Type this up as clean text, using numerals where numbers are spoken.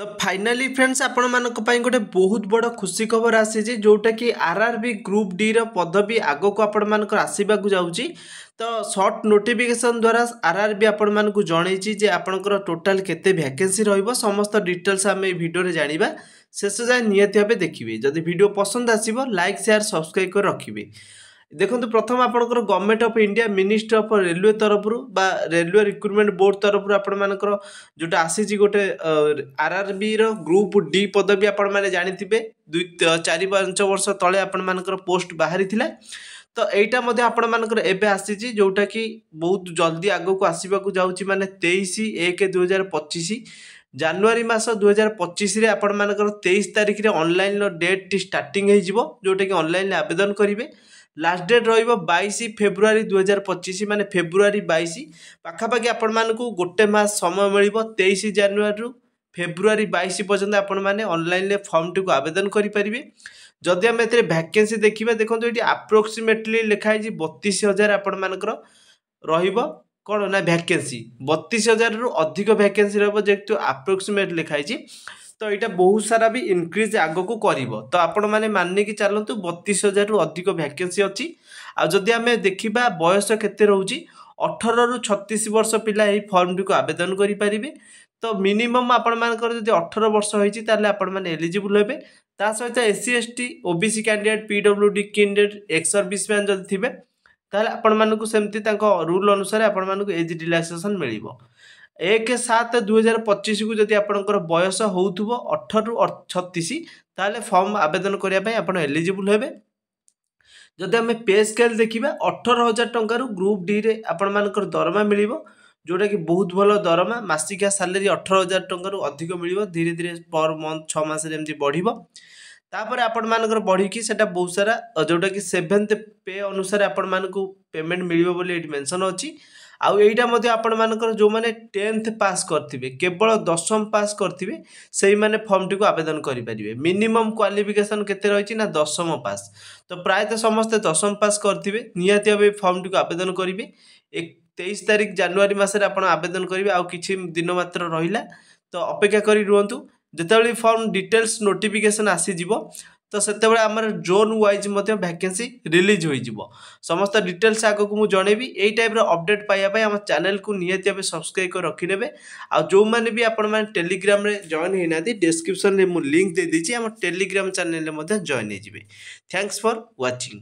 तो finally friends आपण मानक पई गोटे बहुत बड़ खुशी खबर आसी जोटा कि आरआरबी ग्रुप डी रो पदवी आगो को आपण मानक आसीबा जाउची। तो शॉर्ट नोटिफिकेशन द्वारा आरआरबी आपण मानक जणैची जे आपणकर टोटाल केते वैकेंसी रहइबो समस्त डिटेल्स हम ए वीडियो रे जानिबा। शेष जाय नियति भाबे देखिबे। जदि वीडियो पसंद आसीबो लाइक शेयर सब्सक्राइब कर रखिबे। देखो प्रथम आपंकर government of India ministry of railway तरफ रेलवे रिक्रुटमेंट बोर्ड तरफ आपर जोटा आसी गोटे आरआरबी रो ग्रुप डी पदवी आपण मैंने जानी चार पांच वर्ष तले आपर पोस्ट बाहरी थिला। तो यहाँ आपण मानकर एबे आसी जोटा कि बहुत जल्दी आगो को आसवाक जाऊँगी माने 23/1/2025 जानुआरी मास 2025 रे आपण मानकर 23 तारिख रे ऑनलाइन डेट स्टार्टिंग हो जोटा कि ऑनलाइन आवेदन करेंगे। लास्ट डेट रहिबो 22 फेब्रुआरी 2025 माने फेब्रुआरी 22 पाखापाखि आपण मानकू गोटे मास समय मिलिबो 23 जानुआरी रु फेब्रुआरी 22 पर्यंत आपण माने ऑनलाइन ले फॉर्म टी को आवेदन करि परिबे। जदि हम एते वैकेंसी देखिबा देखंतु एटी अप्रोक्सीमेटली लिखा है 32,000 आपण मानकर रहिबो कोन ना वैकेंसी 32,000 रु अधिक वैकेंसी रहबो जेतु अप्रोक्सीमेट लिखा है। तो यहाँ बहुत सारा भी इनक्रीज आगो को करिवो। तो आपण माने मानने की चलतु 32,000 रु अधिक वैकेंसी अच्छी। आ जदि आमे देखिबा बयस केते रहउची 18 रु 36 वर्ष पिला एही फॉर्म टी को आवेदन करि परिबे। तो मिनिमम आपण मानकर जदि 18 वर्ष होईची ताले आपण माने एलिजिबल हेबे। ता सहित SC ST OBC candidate PWD candidate ex service man जदि थिबे ताले आपण मानकू सेमति तांको रूल अनुसार आपण मानकू एज रिलैक्सेशन मिलिबो। 1/7/2025 को जदि आपणकर बयस होउथुबो 18 रु 36 ताले फॉर्म आवेदन करिया पय आपण एलिजिबल हेबे। जदि हमें पे स्केल देखिबा 18,000 टंका रु ग्रुप डी रे आपण मानकर दरमा मिलिबो जोटा कि बहुत भलो दरमा मासिका सैलरी 18,000 टंका रु अधिक मिलिबो। धीरे धीरे पर मंथ 6 मास रे एमती बढ़िबो। तापर आपण मानकर बढ़ी कि सेटा बहुत सारा जोटा कि 7th पे अनुसार आपण मानकू पेमेंट मिलिबो बोली एटी मेंशन अछि। आउ एटा मध्ये आपण मानकर जो माने 10th पास करथिबे केवल 10th पास करथिबे सेही माने फॉर्म टी को आवेदन करि परिबे। मिनिमम क्वालिफिकेशन केते रहिछि ना 10th पास। तो प्रायतः समस्त 10th पास करथिबे निहाती भाबे फॉर्म टी को आवेदन करिवे। 23 तारिख जानुआरी मासरे आपण आवेदन करिवे। आउ किछि दिन मात्र रहिला तो अपेक्षा करि रुहंतु। जेतेबेले फॉर्म डिटेल्स नोटिफिकेशन आसी जिवो तो सेतेबेले हमर जोन वाइज मध्ये वैकेंसी रिलीज होई जिवो। समस्त डिटेल्स आगो को मु जणेबी। एई टाइप रो अपडेट पाइया पय हम चैनल को नियति भाबे सब्सक्राइब कर रखि नेबे। आ जो माने भी आपण माने टेलीग्राम रे जॉइन हेनाती डिस्क्रिप्शन रे मु लिंक दे दिछि हम टेलीग्राम चैनल रे मध्ये जॉइन हे जिवे। Thanks for watching.